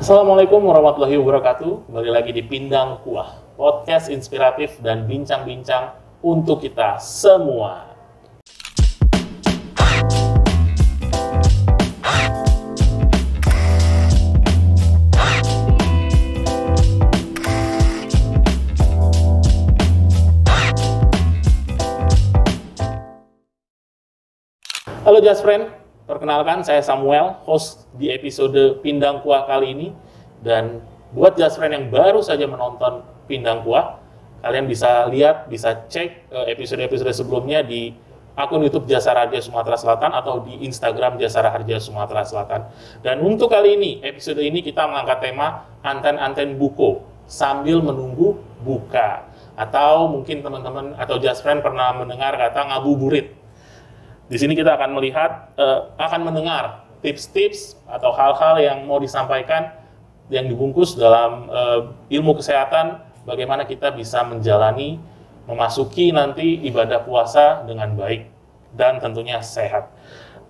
Assalamualaikum warahmatullahi wabarakatuh. Kembali lagi di Pindang Kuah, podcast inspiratif dan bincang-bincang untuk kita semua. Halo Just Friend, perkenalkan saya Samuel, host di episode Pindang Kuah kali ini. Dan buat Just Friend yang baru saja menonton Pindang Kuah, kalian bisa lihat, bisa cek episode-episode sebelumnya di akun YouTube Jasara Harja Sumatera Selatan atau di Instagram Jasara Harja Sumatera Selatan. Dan untuk kali ini, episode ini kita mengangkat tema anten-anten buko sambil menunggu buka. Atau mungkin teman-teman atau Just Friend pernah mendengar kata ngabuburit. Di sini kita akan melihat, akan mendengar tips-tips atau hal-hal yang mau disampaikan yang dibungkus dalam ilmu kesehatan, bagaimana kita bisa menjalani, memasuki nanti ibadah puasa dengan baik dan tentunya sehat.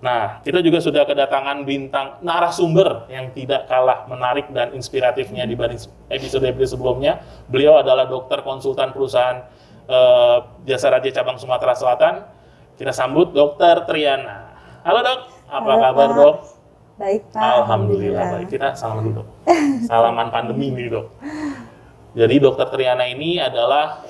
Nah, kita juga sudah kedatangan bintang narasumber yang tidak kalah menarik dan inspiratifnya dibanding episode-episode sebelumnya. Beliau adalah dokter konsultan perusahaan Jasara Harja Cabang Sumatera Selatan. Kita sambut Dr. Triana. Halo dok, apa kabar dok? Baik Pak. Alhamdulillah baik. Kita salaman dulu dok. Salaman pandemi nih dok. Jadi Dr. Triana ini adalah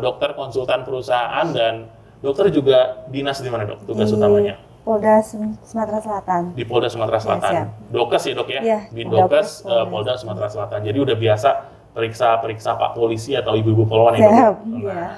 dokter konsultan perusahaan dan dokter juga dinas di mana dok? Tugas utamanya? Polda Sumatera Selatan. Di Polda Sumatera Selatan. Ya, Dokes ya dok ya? Ya, di Dokes Polda Sumatera Selatan. Jadi udah biasa periksa Pak Polisi atau ibu-ibu polwan ya dok? Siap, Nah, ya.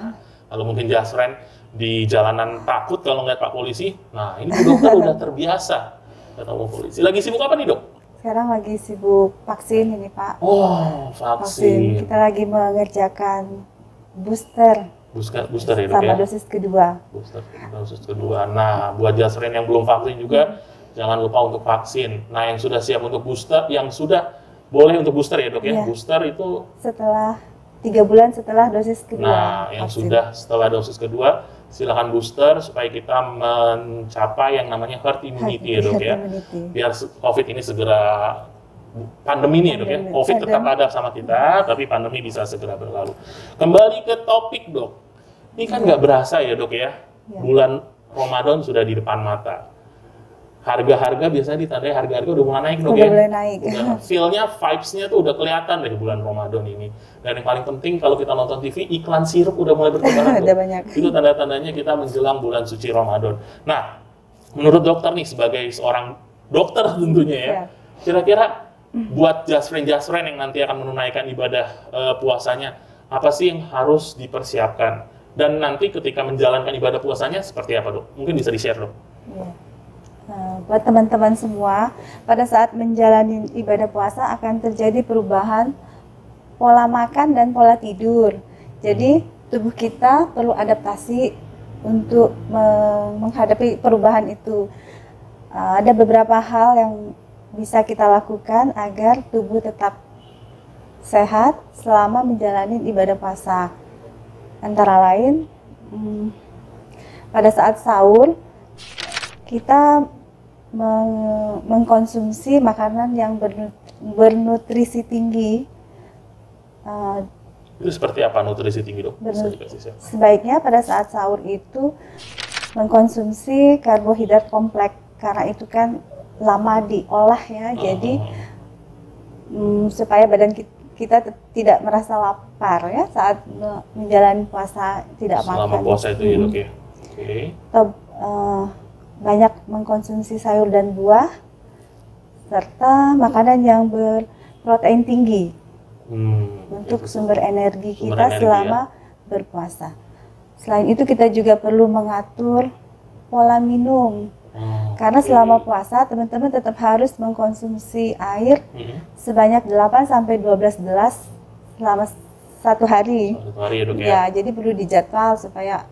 kalau mungkin Just Friend di jalanan takut kalau ngeliat Pak Polisi, nah ini dokter udah terbiasa ketemu polisi. Lagi sibuk apa nih dok? Sekarang lagi sibuk vaksin ini Pak. Oh, vaksin. Kita lagi mengerjakan booster Booster ya dok sama ya? dosis kedua. Dosis kedua. Nah, buat Just Friend yang belum vaksin juga, jangan lupa untuk vaksin. Nah, yang sudah siap untuk booster, yang sudah boleh untuk booster ya dok ya? Iya. Booster itu Setelah 3 bulan setelah dosis kedua. Nah, yang vaksin. sudah setelah dosis kedua, silakan booster supaya kita mencapai yang namanya herd immunity ya dok ya. Biar COVID ini segera, pandemi ini ya dok ya. COVID tetap ada sama kita, tapi pandemi bisa segera berlalu. Kembali ke topik dok. Ini kan nggak berasa ya dok ya. Bulan Ramadan sudah di depan mata. Harga-harga biasanya ditandai harga-harga udah mulai naik dok ya. Udah mulai naik. Feel-nya, vibes-nya tuh udah kelihatan dari bulan Ramadan ini. Dan yang paling penting kalau kita nonton TV, iklan sirup udah mulai bertebaran. Udah banyak. Itu tanda-tandanya kita menjelang bulan suci Ramadan. Nah, menurut dokter nih, sebagai seorang dokter tentunya ya, kira-kira buat Just Friend yang nanti akan menunaikan ibadah puasanya, apa sih yang harus dipersiapkan? Dan nanti ketika menjalankan ibadah puasanya seperti apa dok? Mungkin bisa di-share dok. Ya. Nah, buat teman-teman semua, pada saat menjalani ibadah puasa akan terjadi perubahan pola makan dan pola tidur. Jadi tubuh kita perlu adaptasi untuk menghadapi perubahan itu. Ada beberapa hal yang bisa kita lakukan agar tubuh tetap sehat selama menjalani ibadah puasa. Antara lain, pada saat sahur kita mengkonsumsi makanan yang bernutrisi tinggi. Itu seperti apa nutrisi tinggi dok? Bisa dikasih share. Sebaiknya pada saat sahur itu mengkonsumsi karbohidrat kompleks karena itu kan lama diolah ya. Jadi supaya badan kita tidak merasa lapar ya saat menjalani puasa, tidak makan. Selama puasa itu ya dok ya. Oke. Atau, banyak mengkonsumsi sayur dan buah serta makanan yang berprotein tinggi untuk sumber energi kita selama berpuasa. Selain itu kita juga perlu mengatur pola minum karena selama puasa teman-teman tetap harus mengkonsumsi air sebanyak 8-12 gelas selama 1 hari. 1 hari ya dok ya. Ya, jadi perlu dijadwal supaya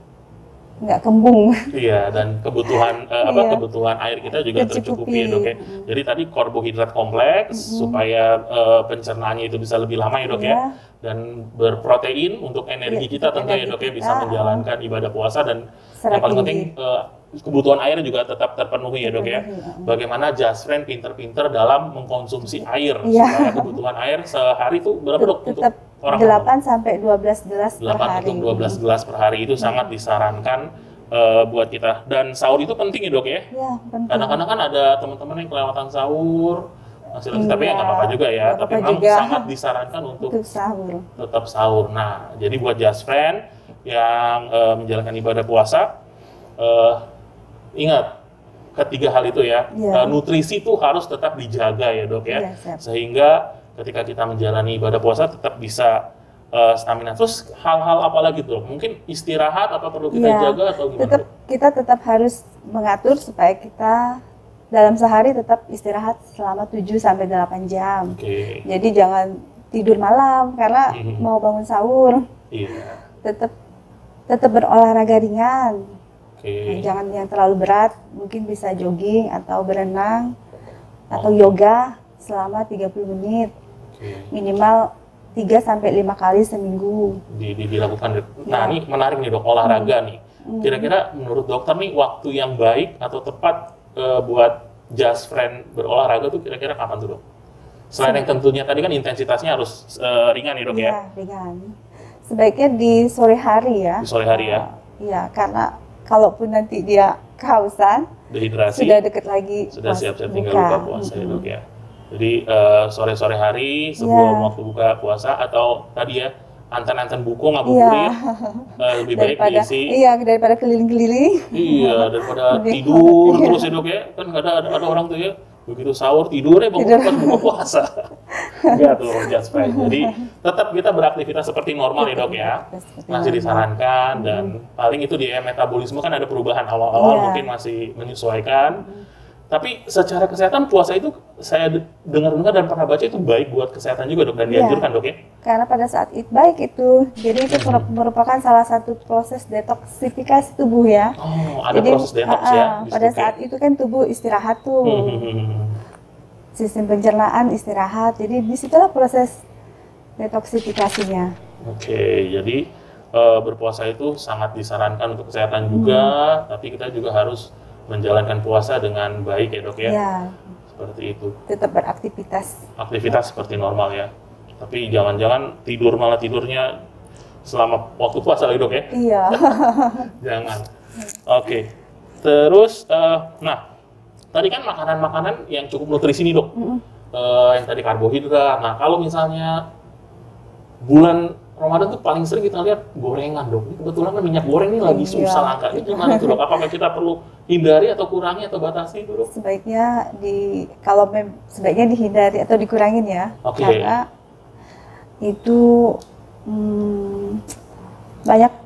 nggak kembung. Iya, dan kebutuhan Iya. kebutuhan air kita juga tercukupi ya, Dok ya. Tercukupi. Jadi tadi karbohidrat kompleks supaya pencernaannya itu bisa lebih lama ya, Dok ya. Iya. Dan berprotein untuk energi Iya, kita untuk tentu ya, energi Dok ya, kita, bisa menjalankan ibadah puasa, dan serat yang paling penting tinggi. kebutuhan air juga tetap terpenuhi ya, Dok ya. Terpenuhi, Bagaimana Just Friend pinter-pinter dalam mengkonsumsi air Iya. supaya kebutuhan air sehari itu berapa, Dok, untuk Tetap orang 8 sampai 12 gelas per 8 hari. untuk 12 gelas per hari itu sangat disarankan buat kita. Dan sahur itu penting ya, Dok ya. Iya, penting. Kadang-kadang kan ada teman-teman yang kelewatan sahur, tapi ya nggak apa-apa juga ya. Nggak Tapi apa-apa memang juga. sangat disarankan untuk Untuk sahur. tetap sahur. Nah, jadi buat Just Friend yang menjalankan ibadah puasa, ingat ketiga hal itu ya. Iya. Nutrisi itu harus tetap dijaga ya, Dok ya. Iya, siap. Sehingga ketika kita menjalani ibadah puasa tetap bisa stamina. Terus hal-hal apa lagi tuh? Mungkin istirahat apa perlu kita Iya, jaga atau gimana? tetap Dok? kita tetap harus mengatur supaya kita dalam sehari tetap istirahat selama 7 sampai 8 jam. Oke. Jadi jangan tidur malam karena Mhm. mau bangun sahur. Iya. Tetap berolahraga ringan. Oke. Jangan yang terlalu berat, mungkin bisa jogging atau berenang atau yoga selama 30 menit. Oke. Minimal 3 sampai 5 kali seminggu. Dilakukan. Nah, Ya. ini menarik nih, Dok, olahraga nih. Kira-kira menurut dokter nih waktu yang baik atau tepat buat Just Friend berolahraga tuh kira-kira kapan tuh, Dok? Selain yang tentunya tadi kan intensitasnya harus ringan ya, Dok ya. Iya, ringan. Sebaiknya di sore hari ya. Di sore hari ya. Iya, karena kalaupun nanti dia kehausan, Dehidrasi. sudah deket lagi Sudah siap-siap tinggal buka puasa ya, Dok ya. Jadi sore-sore hari sebelum Iya. waktu buka puasa atau tadi ya anten-anten buku ngabuburit lebih baik diisi. daripada keliling-keliling. Iya, daripada Lebih tidur iya. terus ya, Dok ya. Kan ada orang tuh ya begitu sahur tidur ya bangun pas buka puasa. Ya tuh Just Friend. Jadi tetap kita beraktivitas seperti normal ya, Dok ya. Seperti Masih normal. disarankan dan paling itu di metabolisme kan ada perubahan awal-awal Iya. mungkin masih menyesuaikan. Tapi secara kesehatan puasa itu saya dengar-dengar dan pernah baca itu baik buat kesehatan juga, Dok, dan Iya. dianjurkan, Dok ya. Karena pada saat itu baik itu, jadi itu merupakan salah satu proses detoksifikasi tubuh ya. Oh, ada Jadi, proses detox ya. di pada situ, saat itu kan tubuh istirahat tuh, sistem pencernaan istirahat. Jadi disitulah proses detoksifikasinya. Oke, jadi berpuasa itu sangat disarankan untuk kesehatan juga, tapi kita juga harus menjalankan puasa dengan baik ya, Dok ya. Ya, Seperti itu. tetap beraktivitas. Aktivitas seperti normal ya. Tapi jangan-jangan malah tidurnya selama waktu puasa lagi, Dok ya. Iya. Jangan. Oke. Terus, nah, tadi kan makanan-makanan yang cukup nutrisi nih, Dok. Yang tadi karbohidrat. Nah, kalau misalnya bulan Ramadan tuh paling sering kita lihat gorengan, Dok. Ini kebetulan kan minyak goreng ini lagi Iya. susah langka. Itu gimana tuh, Dok? Apakah kita perlu hindari atau kurangi atau batasi itu, Dok? Sebaiknya sebaiknya dihindari atau dikurangin ya. Oke. Karena itu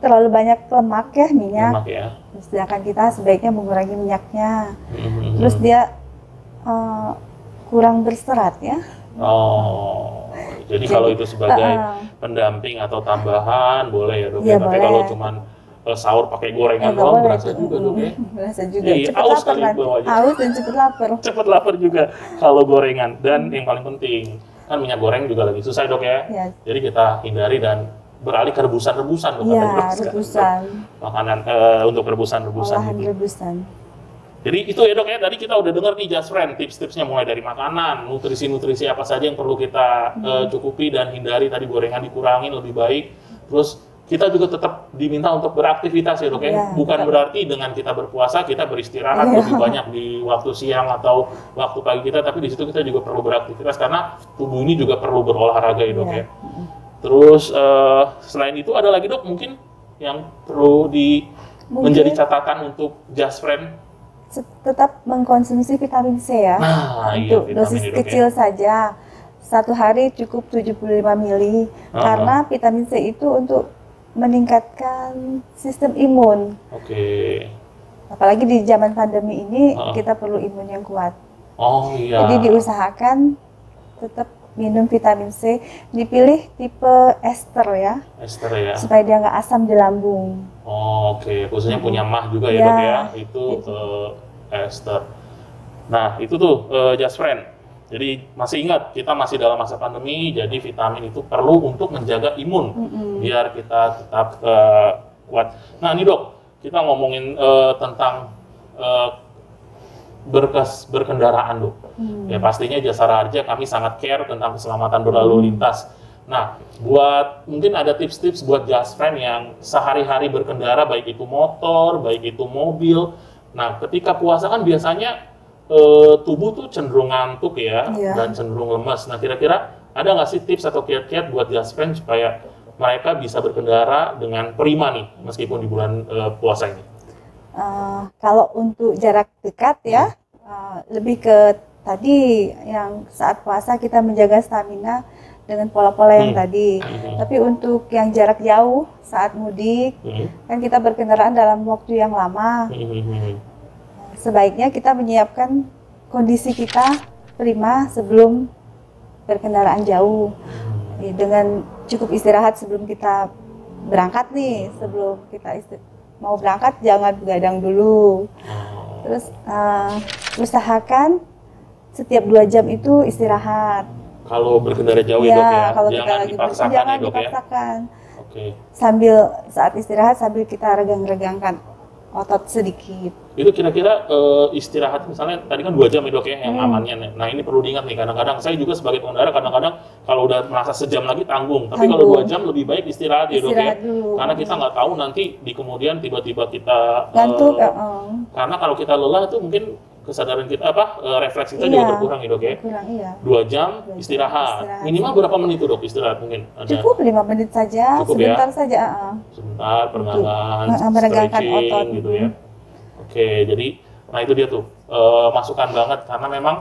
terlalu banyak lemak ya minyak. Lemak ya. Sedangkan kita sebaiknya mengurangi minyaknya. Mhm. Terus dia kurang berserat ya. Oh, jadi kalau itu sebagai pendamping atau tambahan boleh ya, Dok. Iya, Tapi boleh. kalau cuman sahur pakai gorengan nggak doang boleh berasa tuh. juga, Dok ya. Berasa juga. Iya, Cepet aus lapar kali nanti. bawahnya. Haus dan cepet lapar. Cepet lapar juga kalau gorengan. Dan yang paling penting kan minyak goreng juga lagi susah, Dok ya. Ya, Jadi kita hindari dan beralih ke rebusan-rebusan, Dok. iya, kata Dok, sekarang. rebusan. Makanan untuk rebusan-rebusan Olahan itu. rebusan. Jadi itu ya, Dok ya, tadi kita udah dengar nih Just Friend, tips-tipsnya mulai dari makanan, nutrisi-nutrisi apa saja yang perlu kita cukupi dan hindari, tadi gorengan dikurangin lebih baik. Terus kita juga tetap diminta untuk beraktivitas ya, Dok ya. Iya, Bukan betul. berarti dengan kita berpuasa kita beristirahat Iya. lebih banyak di waktu siang atau waktu pagi kita, tapi di situ kita juga perlu beraktivitas karena tubuh ini juga perlu berolahraga ya, Dok Iya. ya. Terus selain itu ada lagi, Dok, mungkin yang perlu menjadi catatan untuk Just Friend. Tetap mengkonsumsi vitamin C ya. Nah, iya, Untuk vitamin dosis itu, kecil saja. Satu hari cukup 75 mili. Karena vitamin C itu untuk meningkatkan sistem imun. Oke. Apalagi di zaman pandemi ini Ah. kita perlu imun yang kuat. Oh iya. Jadi diusahakan tetap minum vitamin C, dipilih tipe ester ya, Ester ya. supaya dia nggak asam di lambung. Oh, oke. Khususnya punya mah juga ya, Ya, Dok ya. Itu ester. Nah, itu tuh Just Friend. Jadi masih ingat, kita masih dalam masa pandemi, jadi vitamin itu perlu untuk menjaga imun, biar kita tetap kuat. Nah, ini Dok, kita ngomongin tentang berkendaraan, Dok. Ya pastinya Jasara Harja kami sangat care tentang keselamatan berlalu lintas. Nah, mungkin ada tips-tips buat Just Friend yang sehari-hari berkendara, baik itu motor, baik itu mobil. Nah, ketika puasa kan biasanya tubuh tuh cenderung ngantuk ya, dan cenderung lemas. Nah, kira-kira ada nggak sih tips atau kiat-kiat buat Just Friend supaya mereka bisa berkendara dengan prima nih, meskipun di bulan puasa ini? Kalau untuk jarak dekat ya, lebih ke tadi yang saat puasa kita menjaga stamina dengan pola-pola yang tadi. Tapi untuk yang jarak jauh saat mudik, kan kita berkendaraan dalam waktu yang lama. Sebaiknya kita menyiapkan kondisi kita prima sebelum berkendaraan jauh. Dengan cukup istirahat sebelum kita berangkat nih, sebelum kita mau berangkat jangan begadang dulu. Terus usahakan setiap 2 jam itu istirahat. Kalau berkendara jauh ya, Dok ya, kalau jangan dipaksakan ya, Dok dipaksakan. ya. Oke. Sambil saat istirahat sambil kita regang-regangkan otot sedikit. Itu kira-kira istirahat misalnya tadi kan 2 jam ya, Dok ya, yang amannya. Nah, ini perlu diingat nih, kadang-kadang saya juga sebagai pengendara kadang-kadang kalau udah merasa sejam lagi tanggung. Tapi kalau 2 jam lebih baik istirahat ya, Dok ya. Dulu. Karena kita nggak tahu nanti di kemudian tiba-tiba kita Ngantuk. karena kalau kita lelah itu mungkin kesadaran kita refleks kita juga berkurang ya, Dok ya. Kurang, iya. 2 jam istirahat. Minimal berapa menit tuh, Dok, istirahat mungkin? Cukup 5 menit saja, Cukup sebentar ya? saja. Sebentar, peregangan, meregangkan stretching otot gitu ya. Oke, jadi nah itu dia tuh masukan banget karena memang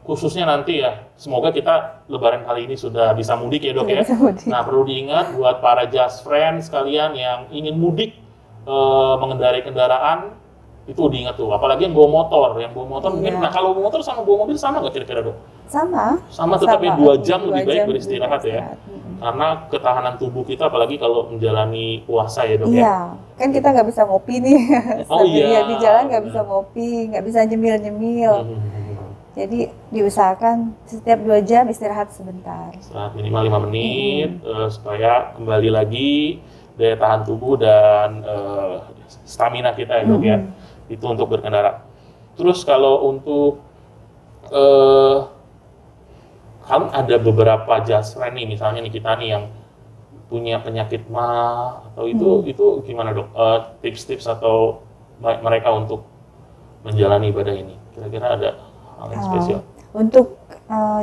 khususnya nanti ya, semoga kita Lebaran kali ini sudah bisa mudik ya, Dok ya. Nah, perlu diingat buat para Just Friend sekalian yang ingin mudik mengendarai kendaraan, itu diingat tuh, apalagi yang bawa motor mungkin. Nah, kalau bawa motor sama bawa mobil sama nggak kira-kira, Dok? Sama tetapnya 2 jam lebih baik beristirahat ya. Karena ketahanan tubuh kita, apalagi kalau menjalani puasa ya, Dok ya. Iya, kan kita nggak bisa ngopi nih. Oh iya. Di jalan nggak bisa ngopi, nggak bisa nyemil-nyemil. Jadi diusahakan setiap 2 jam istirahat sebentar. Istirahat minimal 5 menit supaya kembali lagi daya tahan tubuh dan stamina kita ya, Dok ya. Itu untuk berkendara. Terus kalau untuk kan ada beberapa Just Friend nih, misalnya nih kita nih yang punya penyakit mah atau itu gimana, Dok? Tips-tips atau mereka untuk menjalani ibadah ini, kira-kira ada hal yang spesial? Untuk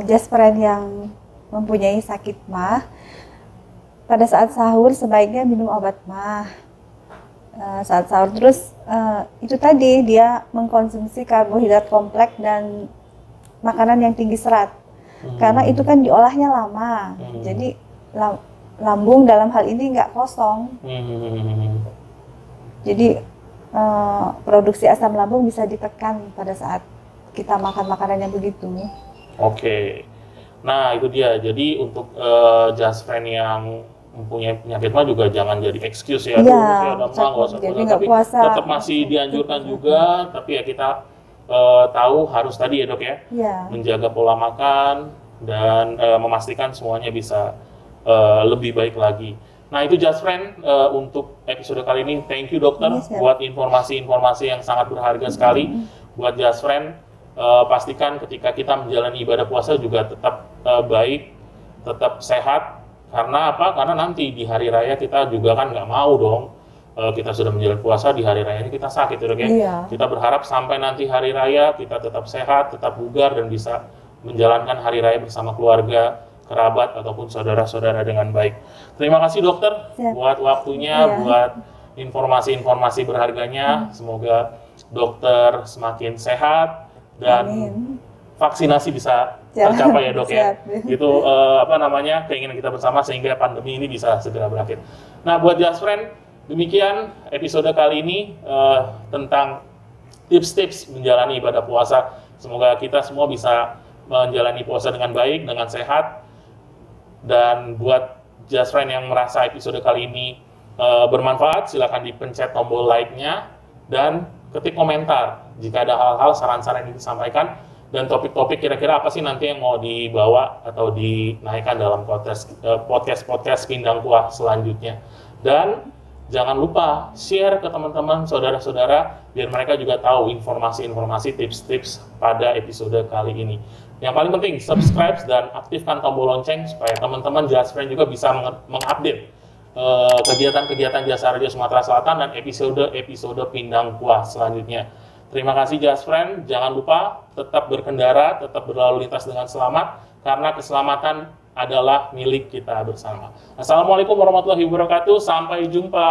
Just Friend yang mempunyai sakit mah, pada saat sahur sebaiknya minum obat mah. Saat sahur terus itu tadi dia mengkonsumsi karbohidrat kompleks dan makanan yang tinggi serat. Karena itu kan diolahnya lama, jadi lambung dalam hal ini nggak kosong. Jadi produksi asam lambung bisa ditekan pada saat kita makan makanan yang begitu. Oke, nah itu dia. Jadi untuk Just Friend yang mempunyai penyakit mah juga jangan jadi excuse ya. Saya ada mah nggak usah puasa, tapi tetap masih dianjurkan juga. Tapi ya kita tahu harus tadi ya, Dok ya, menjaga pola makan dan memastikan semuanya bisa lebih baik lagi. Nah itu Just Friend untuk episode kali ini. Thank you, Dokter, buat informasi-informasi yang sangat berharga sekali buat Just Friend. Pastikan ketika kita menjalani ibadah puasa juga tetap baik, tetap sehat. Karena apa? Karena nanti di hari raya kita juga kan nggak mau dong kita sudah menjalani puasa di hari raya ini kita sakit, Dok ya. Kita berharap sampai nanti hari raya kita tetap sehat, tetap bugar dan bisa menjalankan hari raya bersama keluarga, kerabat ataupun saudara-saudara dengan baik. Terima kasih, Dokter, buat waktunya, buat informasi-informasi berharganya. Semoga Dokter semakin sehat dan vaksinasi bisa tercapai ya, Dok ya. Itu keinginan kita bersama sehingga pandemi ini bisa segera berakhir. Nah, buat Just Friend, demikian episode kali ini tentang tips-tips menjalani ibadah puasa. Semoga kita semua bisa menjalani puasa dengan baik, dengan sehat. Dan buat Just Friend yang merasa episode kali ini bermanfaat, silakan dipencet tombol like-nya dan ketik komentar jika ada hal-hal, saran-saran yang disampaikan dan topik-topik kira-kira apa sih nanti yang mau dibawa atau dinaikkan dalam podcast Pindang Kuah selanjutnya. Dan jangan lupa share ke teman-teman, saudara-saudara, biar mereka juga tahu informasi-informasi, tips-tips pada episode kali ini. Yang paling penting, subscribe dan aktifkan tombol lonceng supaya teman-teman Just Friend juga bisa mengupdate kegiatan-kegiatan Jasa Raja Sumatera Selatan dan episode Pindang Kuah selanjutnya. Terima kasih Just Friend, jangan lupa tetap berkendara, tetap berlalu lintas dengan selamat, karena keselamatan adalah milik kita bersama. Assalamualaikum warahmatullahi wabarakatuh, sampai jumpa.